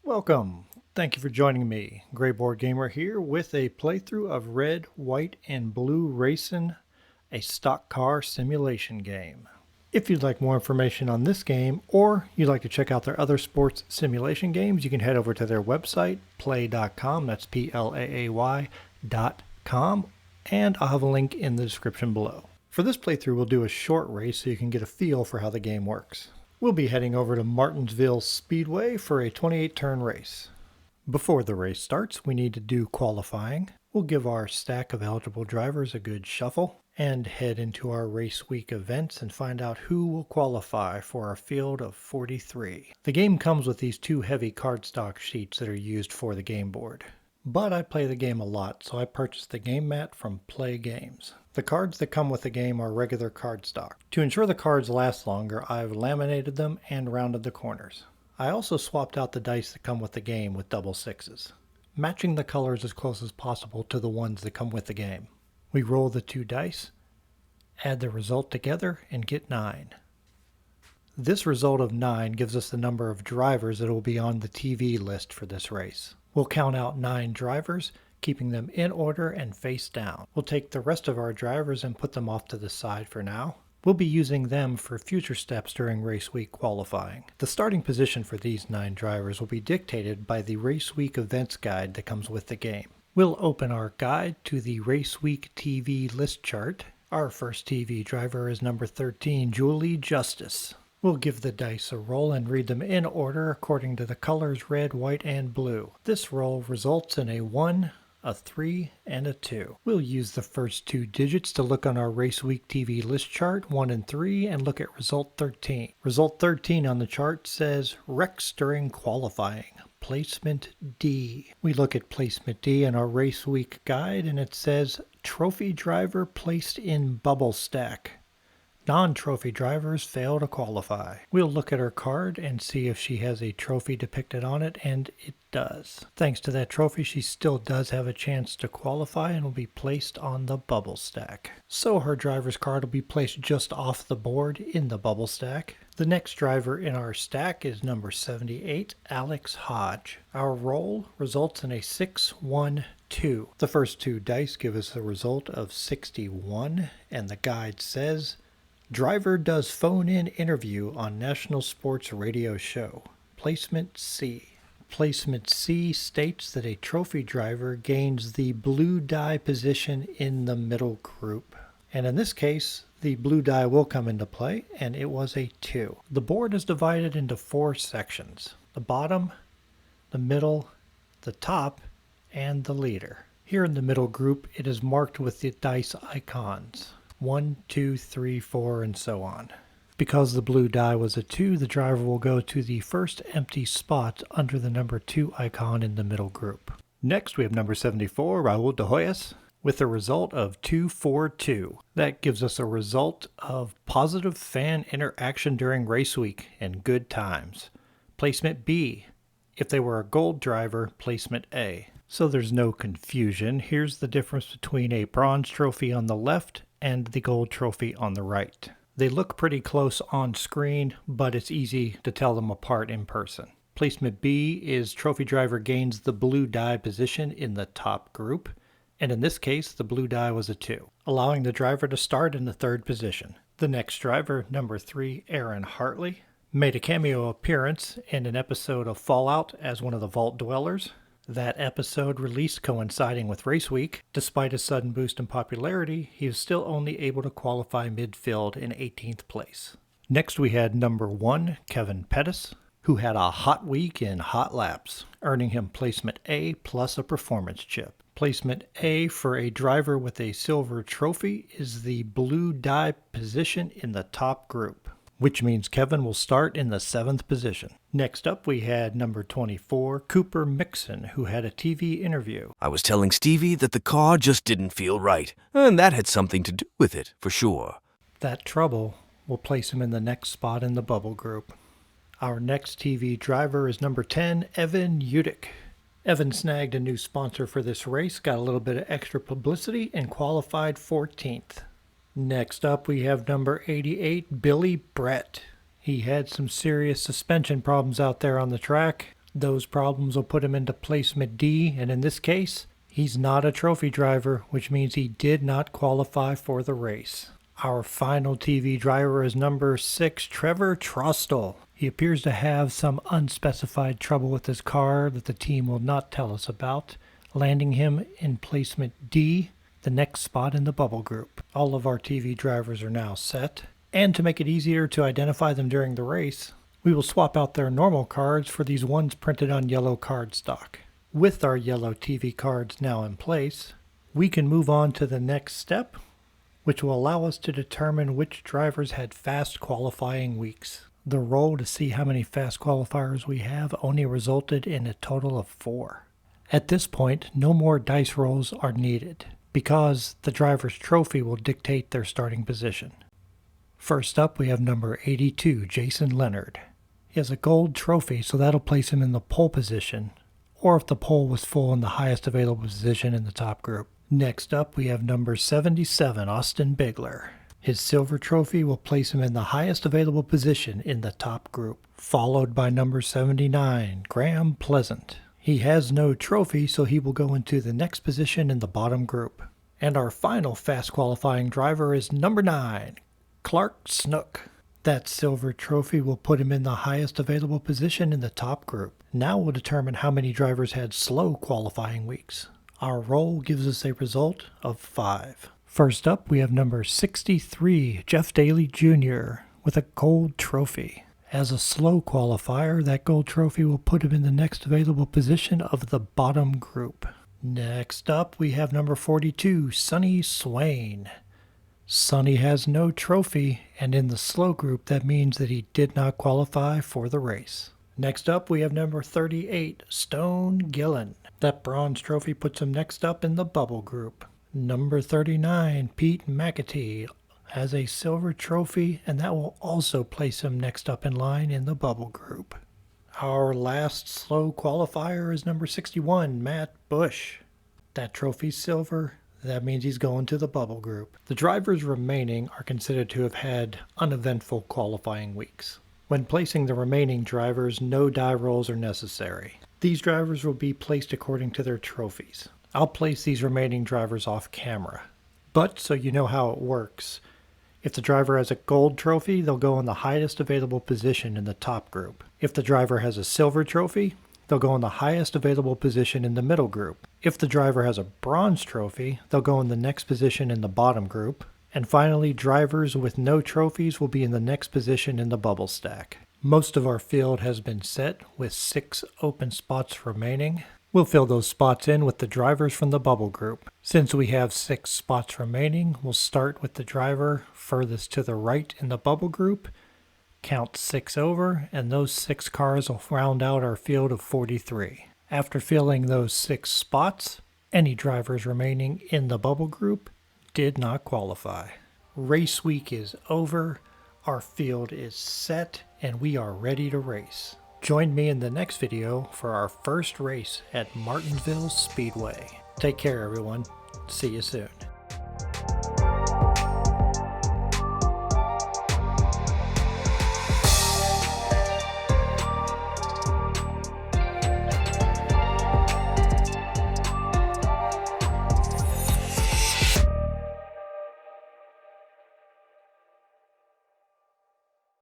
Welcome. Thank you for joining me, Grayboard Gamer here with a playthrough of Red, White, and Blue Racin', a stock car simulation game. If you'd like more information on this game, or you'd like to check out their other sports simulation games, you can head over to their website, play.com, that's PLAAY.com, and I'll have a link in the description below. For this playthrough, we'll do a short race so you can get a feel for how the game works. We'll be heading over to Martinsville Speedway for a 28-turn race. Before the race starts, we need to do qualifying. We'll give our stack of eligible drivers a good shuffle and head into our race week events and find out who will qualify for our field of 43. The game comes with these two heavy cardstock sheets that are used for the game board. But I play the game a lot, so I purchased the game mat from Play Games. The cards that come with the game are regular cardstock. To ensure the cards last longer, I've laminated them and rounded the corners. I also swapped out the dice that come with the game with double sixes, matching the colors as close as possible to the ones that come with the game. We roll the two dice, add the result together, and get 9. This result of 9 gives us the number of drivers that will be on the TV list for this race. We'll count out 9 drivers, keeping them in order and face down. We'll take the rest of our drivers and put them off to the side for now. We'll be using them for future steps during race week qualifying. The starting position for these 9 drivers will be dictated by the race week events guide that comes with the game. We'll open our guide to the race week TV list chart. Our first TV driver is number 13, Julie Justice. We'll give the dice a roll and read them in order according to the colors red, white, and blue. This roll results in a 1, a 3, and a 2. We'll use the first 2 digits to look on our Race Week TV list chart, 1 and 3, and look at result 13. Result 13 on the chart says wrecks during qualifying, placement D. We look at placement D in our Race Week guide, and it says trophy driver placed in bubble stack. Non-trophy drivers fail to qualify. We'll look at her card and see if she has a trophy depicted on it, and it does. Thanks to that trophy, she still does have a chance to qualify and will be placed on the bubble stack. So her driver's card will be placed just off the board in the bubble stack. The next driver in our stack is number 78, Alex Hodge. Our roll results in a 6-1-2. The first 2 dice give us a result of 61, and the guide says, driver does phone-in interview on national sports radio show. Placement C. Placement C states that a trophy driver gains the blue die position in the middle group. And in this case, the blue die will come into play, and it was a 2. The board is divided into 4 sections: the bottom, the middle, the top, and the leader. Here in the middle group, it is marked with the dice icons. 1, 2, 3, 4, and so on. Because the blue die was a 2, the driver will go to the first empty spot under the number 2 icon in the middle group. Next, we have number 74, Raul de Hoyos, with a result of 2-4-2. That gives us a result of positive fan interaction during race week and good times. Placement B. If they were a gold driver, placement A. So there's no confusion. Here's the difference between a bronze trophy on the left and the gold trophy on the right. They look pretty close on screen, but it's easy to tell them apart in person. Placement B is trophy driver gains the blue die position in the top group, and in this case the blue die was a 2, allowing the driver to start in the 3rd position. The next driver, number 3, Aaron Hartley, made a cameo appearance in an episode of Fallout as one of the Vault Dwellers. That episode released coinciding with race week. Despite a sudden boost in popularity, he was still only able to qualify midfield in 18th place. Next we had number 1, Kevin Pettis, who had a hot week in hot laps, earning him placement A plus a performance chip. Placement A for a driver with a silver trophy is the blue die position in the top group, which means Kevin will start in the 7th position. Next up, we had number 24, Cooper Mixon, who had a TV interview. I was telling Stevie that the car just didn't feel right, and that had something to do with it, for sure. That trouble will place him in the next spot in the bubble group. Our next TV driver is number 10, Evan Udick. Evan snagged a new sponsor for this race, got a little bit of extra publicity, and qualified 14th. Next up, we have number 88, Billy Brett. He had some serious suspension problems out there on the track. Those problems will put him into placement D, and in this case, he's not a trophy driver, which means he did not qualify for the race. Our final TV driver is number 6, Trevor Trostel. He appears to have some unspecified trouble with his car that the team will not tell us about, landing him in placement D, the next spot in the bubble group. All of our TV drivers are now set, and to make it easier to identify them during the race, we will swap out their normal cards for these ones printed on yellow cardstock. With our yellow TV cards now in place, we can move on to the next step, which will allow us to determine which drivers had fast qualifying weeks. The roll to see how many fast qualifiers we have only resulted in a total of 4. At this point, no more dice rolls are needed, because the driver's trophy will dictate their starting position. First up, we have number 82, Jason Leonard. He has a gold trophy, so that'll place him in the pole position, or if the pole was full, in the highest available position in the top group. Next up, we have number 77, Austin Bigler. His silver trophy will place him in the highest available position in the top group, followed by number 79, Graham Pleasant. He has no trophy, so he will go into the next position in the bottom group. And our final fast qualifying driver is number 9, Clark Snook. That silver trophy will put him in the highest available position in the top group. Now we'll determine how many drivers had slow qualifying weeks. Our roll gives us a result of 5. First up, we have number 63, Jeff Daly Jr. with a gold trophy. As a slow qualifier, that gold trophy will put him in the next available position of the bottom group. Next up, we have number 42, Sonny Swain. Sonny has no trophy, and in the slow group that means that he did not qualify for the race. Next up, we have number 38, Stone Gillen. That bronze trophy puts him next up in the bubble group. Number 39, Pete McAtee, has a silver trophy, and that will also place him next up in line in the bubble group. Our last slow qualifier is number 61, Matt Bush. That trophy's silver. That means he's going to the bubble group. The drivers remaining are considered to have had uneventful qualifying weeks. When placing the remaining drivers, no die rolls are necessary. These drivers will be placed according to their trophies. I'll place these remaining drivers off camera. But so you know how it works, if the driver has a gold trophy, they'll go in the highest available position in the top group. If the driver has a silver trophy, they'll go in the highest available position in the middle group. If the driver has a bronze trophy, they'll go in the next position in the bottom group. And finally, drivers with no trophies will be in the next position in the bubble stack. Most of our field has been set with 6 open spots remaining. We'll fill those spots in with the drivers from the bubble group. Since we have 6 spots remaining, we'll start with the driver furthest to the right in the bubble group, count 6 over, and those 6 cars will round out our field of 43. After filling those 6 spots, any drivers remaining in the bubble group did not qualify. Race week is over, our field is set, and we are ready to race. Join me in the next video for our first race at Martinsville Speedway. Take care, everyone. See you soon.